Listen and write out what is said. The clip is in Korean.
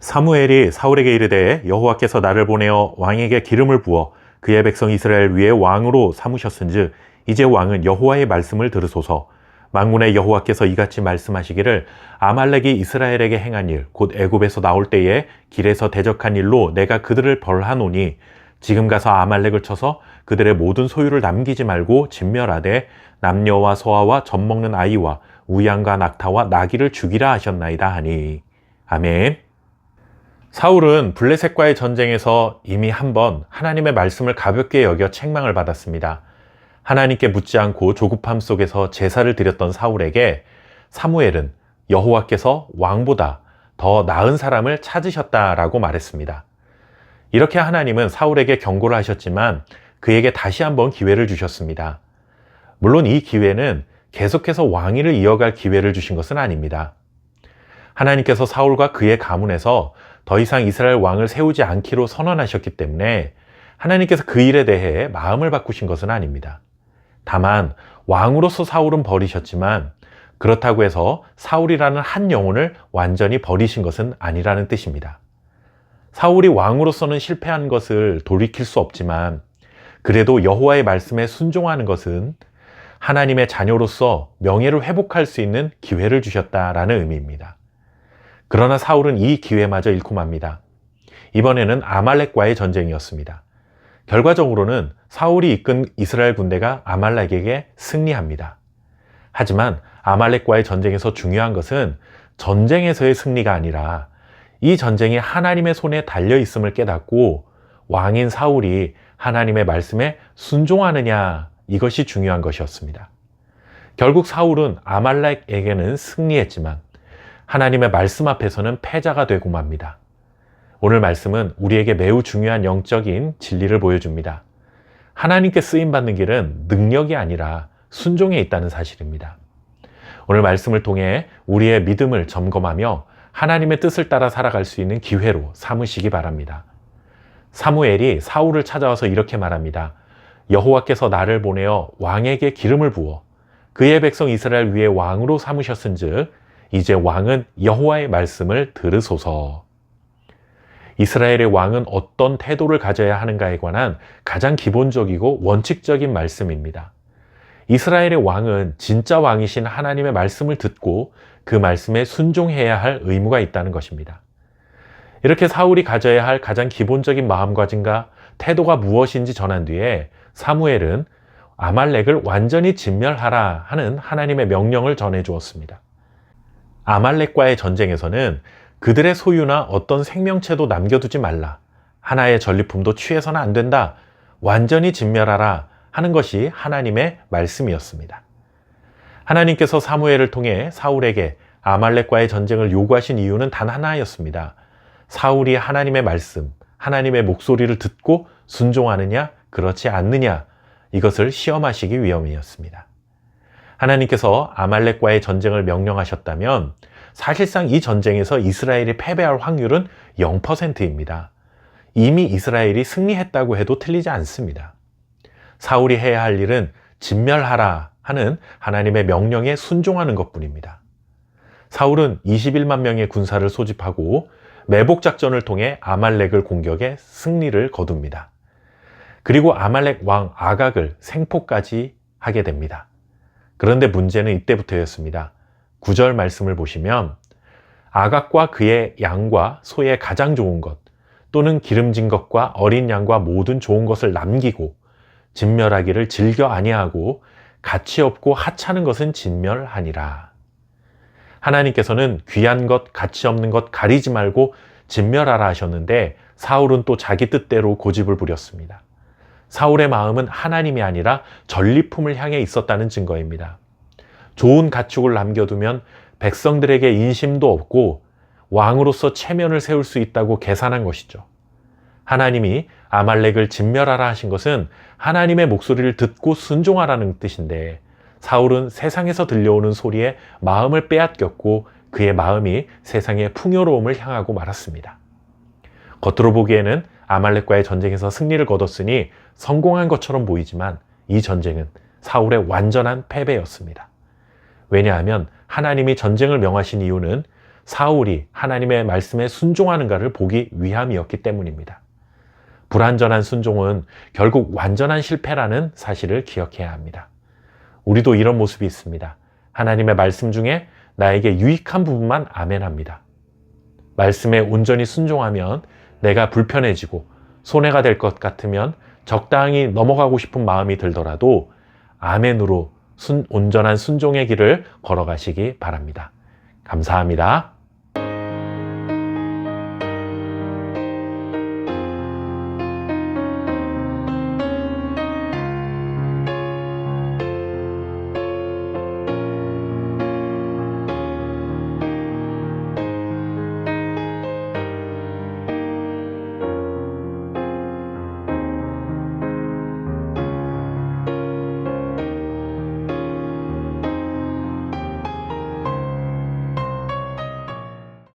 사무엘이 사울에게 이르되 여호와께서 나를 보내어 왕에게 기름을 부어 그의 백성 이스라엘 위에 왕으로 삼으셨은즉 이제 왕은 여호와의 말씀을 들으소서. 만군의 여호와께서 이같이 말씀하시기를 아말렉이 이스라엘에게 행한 일 곧 애굽에서 나올 때에 길에서 대적한 일로 내가 그들을 벌하노니 지금 가서 아말렉을 쳐서 그들의 모든 소유를 남기지 말고 진멸하되 남녀와 소아와 젖먹는 아이와 우양과 낙타와 나귀를 죽이라 하셨나이다 하니. 아멘. 사울은 블레셋과의 전쟁에서 이미 한번 하나님의 말씀을 가볍게 여겨 책망을 받았습니다. 하나님께 묻지 않고 조급함 속에서 제사를 드렸던 사울에게 사무엘은 여호와께서 왕보다 더 나은 사람을 찾으셨다라고 말했습니다. 이렇게 하나님은 사울에게 경고를 하셨지만 그에게 다시 한번 기회를 주셨습니다. 물론 이 기회는 계속해서 왕위를 이어갈 기회를 주신 것은 아닙니다. 하나님께서 사울과 그의 가문에서 더 이상 이스라엘 왕을 세우지 않기로 선언하셨기 때문에 하나님께서 그 일에 대해 마음을 바꾸신 것은 아닙니다. 다만 왕으로서 사울은 버리셨지만 그렇다고 해서 사울이라는 한 영혼을 완전히 버리신 것은 아니라는 뜻입니다. 사울이 왕으로서는 실패한 것을 돌이킬 수 없지만 그래도 여호와의 말씀에 순종하는 것은 하나님의 자녀로서 명예를 회복할 수 있는 기회를 주셨다라는 의미입니다. 그러나 사울은 이 기회마저 잃고 맙니다. 이번에는 아말렉과의 전쟁이었습니다. 결과적으로는 사울이 이끈 이스라엘 군대가 아말렉에게 승리합니다. 하지만 아말렉과의 전쟁에서 중요한 것은 전쟁에서의 승리가 아니라 이 전쟁이 하나님의 손에 달려 있음을 깨닫고 왕인 사울이 하나님의 말씀에 순종하느냐, 이것이 중요한 것이었습니다. 결국 사울은 아말렉에게는 승리했지만 하나님의 말씀 앞에서는 패자가 되고 맙니다. 오늘 말씀은 우리에게 매우 중요한 영적인 진리를 보여줍니다. 하나님께 쓰임받는 길은 능력이 아니라 순종에 있다는 사실입니다. 오늘 말씀을 통해 우리의 믿음을 점검하며 하나님의 뜻을 따라 살아갈 수 있는 기회로 삼으시기 바랍니다. 사무엘이 사울을 찾아와서 이렇게 말합니다. 여호와께서 나를 보내어 왕에게 기름을 부어 그의 백성 이스라엘 위에 왕으로 삼으셨은즉 이제 왕은 여호와의 말씀을 들으소서. 이스라엘의 왕은 어떤 태도를 가져야 하는가에 관한 가장 기본적이고 원칙적인 말씀입니다. 이스라엘의 왕은 진짜 왕이신 하나님의 말씀을 듣고 그 말씀에 순종해야 할 의무가 있다는 것입니다. 이렇게 사울이 가져야 할 가장 기본적인 마음가짐과 태도가 무엇인지 전한 뒤에 사무엘은 아말렉을 완전히 진멸하라 하는 하나님의 명령을 전해 주었습니다. 아말렉과의 전쟁에서는 그들의 소유나 어떤 생명체도 남겨두지 말라, 하나의 전리품도 취해서는 안 된다, 완전히 진멸하라 하는 것이 하나님의 말씀이었습니다. 하나님께서 사무엘을 통해 사울에게 아말렉과의 전쟁을 요구하신 이유는 단 하나였습니다. 사울이 하나님의 말씀, 하나님의 목소리를 듣고 순종하느냐, 그렇지 않느냐, 이것을 시험하시기 위함이었습니다. 하나님께서 아말렉과의 전쟁을 명령하셨다면 사실상 이 전쟁에서 이스라엘이 패배할 확률은 0%입니다. 이미 이스라엘이 승리했다고 해도 틀리지 않습니다. 사울이 해야 할 일은 진멸하라 하는 하나님의 명령에 순종하는 것뿐입니다. 사울은 21만 명의 군사를 소집하고 매복 작전을 통해 아말렉을 공격해 승리를 거둡니다. 그리고 아말렉 왕 아각을 생포까지 하게 됩니다. 그런데 문제는 이때부터였습니다. 9절 말씀을 보시면 아각과 그의 양과 소의 가장 좋은 것 또는 기름진 것과 어린 양과 모든 좋은 것을 남기고 진멸하기를 즐겨 아니하고 가치 없고 하찮은 것은 진멸하니라. 하나님께서는 귀한 것, 가치 없는 것 가리지 말고 진멸하라 하셨는데 사울은 또 자기 뜻대로 고집을 부렸습니다. 사울의 마음은 하나님이 아니라 전리품을 향해 있었다는 증거입니다. 좋은 가축을 남겨두면 백성들에게 인심도 없고 왕으로서 체면을 세울 수 있다고 계산한 것이죠. 하나님이 아말렉을 진멸하라 하신 것은 하나님의 목소리를 듣고 순종하라는 뜻인데 사울은 세상에서 들려오는 소리에 마음을 빼앗겼고 그의 마음이 세상의 풍요로움을 향하고 말았습니다. 겉으로 보기에는 아말렉과의 전쟁에서 승리를 거뒀으니 성공한 것처럼 보이지만 이 전쟁은 사울의 완전한 패배였습니다. 왜냐하면 하나님이 전쟁을 명하신 이유는 사울이 하나님의 말씀에 순종하는가를 보기 위함이었기 때문입니다. 불완전한 순종은 결국 완전한 실패라는 사실을 기억해야 합니다. 우리도 이런 모습이 있습니다. 하나님의 말씀 중에 나에게 유익한 부분만 아멘합니다. 말씀에 온전히 순종하면 내가 불편해지고 손해가 될 것 같으면 적당히 넘어가고 싶은 마음이 들더라도 아멘으로 온전한 순종의 길을 걸어가시기 바랍니다. 감사합니다.